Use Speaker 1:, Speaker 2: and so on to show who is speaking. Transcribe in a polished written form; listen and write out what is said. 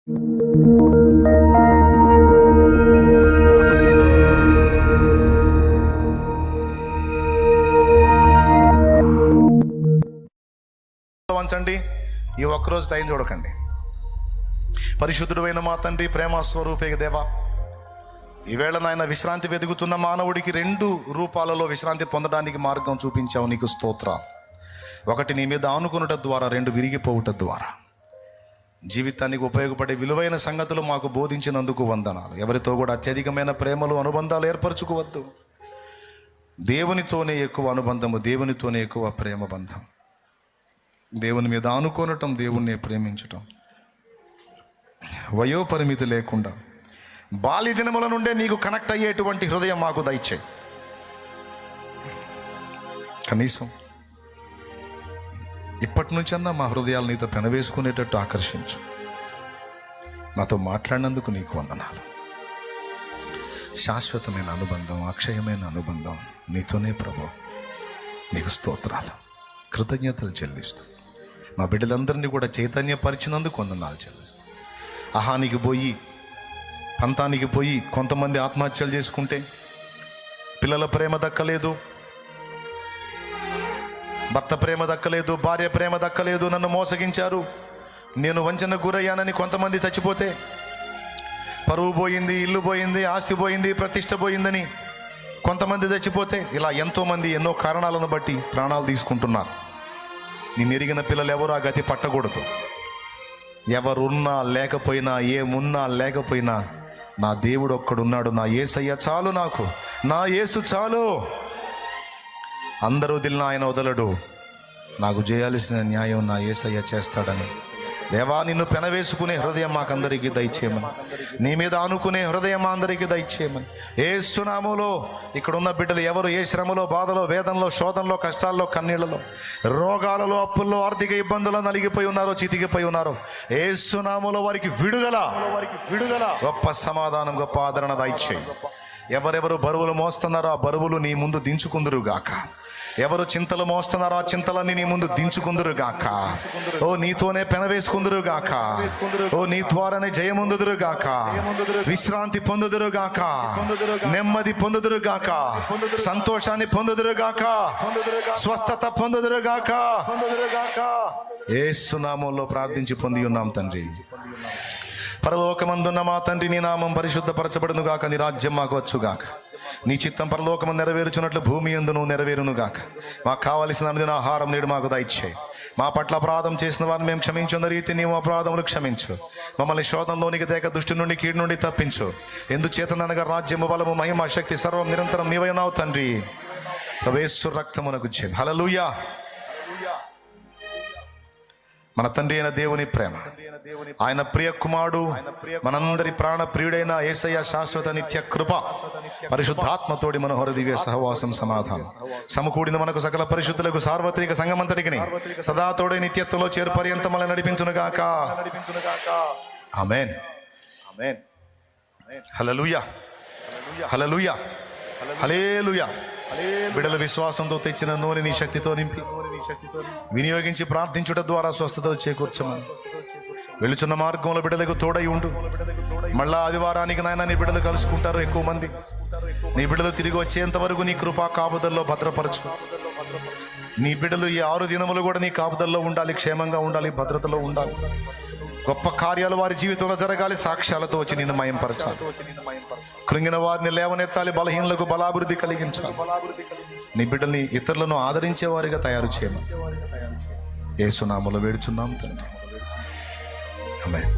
Speaker 1: వంచండి, ఈ ఒక్కరోజు టైం చూడకండి. పరిశుద్ధుడైన మా తండ్రి, ప్రేమ స్వరూపే దేవా, ఈవేళ నాయన విశ్రాంతి వెతుకుతున్న మానవుడికి 2 రూపాలలో విశ్రాంతి పొందడానికి మార్గం చూపించావు. నీకు స్తోత్రాలు. ఒకటి, నీ మీద ఆనుకునుట ద్వారా, 2 విరిగిపోవుట ద్వారా. జీవితానికి ఉపయోగపడే విలువైన సంగతులు మాకు బోధించినందుకు వందనాలు. ఎవరితో కూడా అత్యధికమైన ప్రేమలు, అనుబంధాలు ఏర్పరచుకోవద్దు. దేవునితోనే ఎక్కువ అనుబంధము, దేవునితోనే ఎక్కువ ప్రేమ బంధం. దేవుని మీద ఆనుకోనటం, దేవుణ్ణి ప్రేమించటం, వయోపరిమితి లేకుండా బాల్య దినముల నుండే నీకు కనెక్ట్ అయ్యేటువంటి హృదయం మాకు దయచేయి. కనీసం ఇప్పటి నుంచన్నా మా హృదయాలు నీతో పెనవేసుకునేటట్టు ఆకర్షించు. నాతో మాట్లాడినందుకు నీకు వందనాలు. శాశ్వతమైన అనుబంధం, అక్షయమైన అనుబంధం నీతోనే ప్రభు. నీకు స్తోత్రాలు, కృతజ్ఞతలు చెల్లిస్తూ మా బిడ్డలందరినీ కూడా చైతన్యపరిచినందుకు వందనాలు చెల్లిస్తూ. అహానికి పోయి, పంతానికి పోయి కొంతమంది ఆత్మహత్యలు చేసుకుంటే, పిల్లల ప్రేమ దక్కలేదు, భర్త ప్రేమ దక్కలేదు, భార్య ప్రేమ దక్కలేదు, నన్ను మోసగించారు, నేను వంచనకు గురయ్యానని కొంతమంది చచ్చిపోతే, పరువు పోయింది, ఇల్లు పోయింది, ఆస్తి పోయింది, ప్రతిష్ట పోయిందని కొంతమంది చచ్చిపోతే, ఇలా ఎంతోమంది ఎన్నో కారణాలను బట్టి ప్రాణాలు తీసుకుంటున్నారు. నేను ఎరిగిన పిల్లలు ఎవరు ఆ గతి పట్టకూడదు. ఎవరున్నా లేకపోయినా, ఏమున్నా లేకపోయినా, నా దేవుడు ఒక్కడున్నాడు. నా యేసయ్య చాలు నాకు, నా యేసు చాలు. అందరూ వదిలిన ఆయన వదలడు. నాకు చేయాల్సిన న్యాయం నా యేసయ్య చేస్తాడని దేవా, నిన్ను పెనవేసుకునే హృదయం మాకందరికీ దయచేయమని, నీ మీద ఆనుకునే హృదయం మా అందరికీ దయచేయమని యేసు నామములో. ఇక్కడ ఉన్న బిడ్డలు ఎవరు ఏ శ్రమలో, బాధలో, వేదనలో, శోధనలో, కష్టాల్లో, కన్నీళ్లలో, రోగాలలో, అప్పుల్లో, ఆర్థిక ఇబ్బందుల్లో నలిగిపోయి ఉన్నారో, చితికిపోయి ఉన్నారో, యేసు నామములో వారికి విడుదల, గొప్ప సమాధానం, గొప్ప ఆదరణ దయచేయి. ఎవరెవరు బరువులు మోస్తున్నారో ఆ బరువులు నీ ముందు దించుకుందురుగాక. ఎవరు చింతలు మోస్తున్నారో ఆ చింతలన్నీ నీ ముందు దించుకుందురుగాక. ఓ నీతోనే పెనవేసుకుందురుగాక. ఓ నీ ద్వారానే జయముందుదురుగాక, విశ్రాంతి పొందుదురుగాక, నెమ్మది పొందుదురుగాక, సంతోషాన్ని పొందుదురుగాక, స్వస్థత పొందుదురుగాక. యేసు నామములో ప్రార్థించి పొంది ఉన్నాం తండ్రి. పరలోకమందున్న మా తండ్రి, నీ నామం పరిశుద్ధపరచబడునుగాక, నీ రాజ్యం మాకు వచ్చుగాక, నీ చిత్తం పరలోకము నెరవేర్చున్నట్లు భూమి యందును నెరవేరునుగాక. మాకు కావలసిన అనుదిన ఆహారం నేడు మాకు దయచేయి. మా పట్ల అపరాధం చేసిన వారిని మేము క్షమించున్న రీతి నీవు అపరాధములు క్షమించు. మమ్మల్ని శోధనలోనికి తేక దుష్టి నుండి, కీడు నుండి తప్పించు. ఎందుచేతనగా రాజ్యము, బలము, మహిమ, శక్తి సర్వం నిరంతరం నీవైనావు తండ్రి. యేసు రక్తమునకు జయం. హల్లెలూయా. మన తండ్రి అయిన దేవుని ప్రేమ, ఆయన ప్రియ కుమారుడు, మనందరి ప్రాణ ప్రియుడైన యేసయ్య శాశ్వత నిత్య కృప, పరిశుద్ధాత్మతోడి మనోహర దివ్య సహవాసం, సమాధానం సమకూడిన మనకు సకల పరిశుద్ధులకు సార్వత్రిక సంగమంతటికి సదా తోడే నిత్యత్వంలో చేరు పర్యంతమల నడిపించునుగాక. ఆమేన్. హల్లెలూయా, హల్లెలూయా, హల్లెలూయా. బిడ్డల విశ్వాసంతో తెచ్చిన నూనె నీ శక్తితో నింపి వినియోగించి ప్రార్థించుట ద్వారా స్వస్థత చేకూర్చమని. వెళుచున్న మార్గంలో బిడ్డలకు తోడై ఉండు. మళ్ళా ఆదివారానికి నాయన నీ బిడ్డలు కలుసుకుంటారు ఎక్కువ మంది. నీ బిడ్డలు తిరిగి వచ్చేంత వరకు నీ కృపా కాపుదల్లో భద్రపరచు. నీ బిడ్డలు ఈ 6 దినములు కూడా నీ కాపుదల్లో ఉండాలి, క్షేమంగా ఉండాలి, భద్రతలో ఉండాలి. గొప్ప కార్యాలు వారి జీవితంలో జరగాలి. సాక్ష్యాలతో వచ్చి నిన్ను మయంపరచాలి. కృంగిన వారిని లేవనెత్తాలి, బలహీనులకు బలాభివృద్ధి కలిగించాలి. నీ బిడ్డల్ని ఇతరులను ఆదరించే వారిగా తయారు చేయమని యేసు నామములో వేడుచున్నాం తండ్రి. ఆమేన్.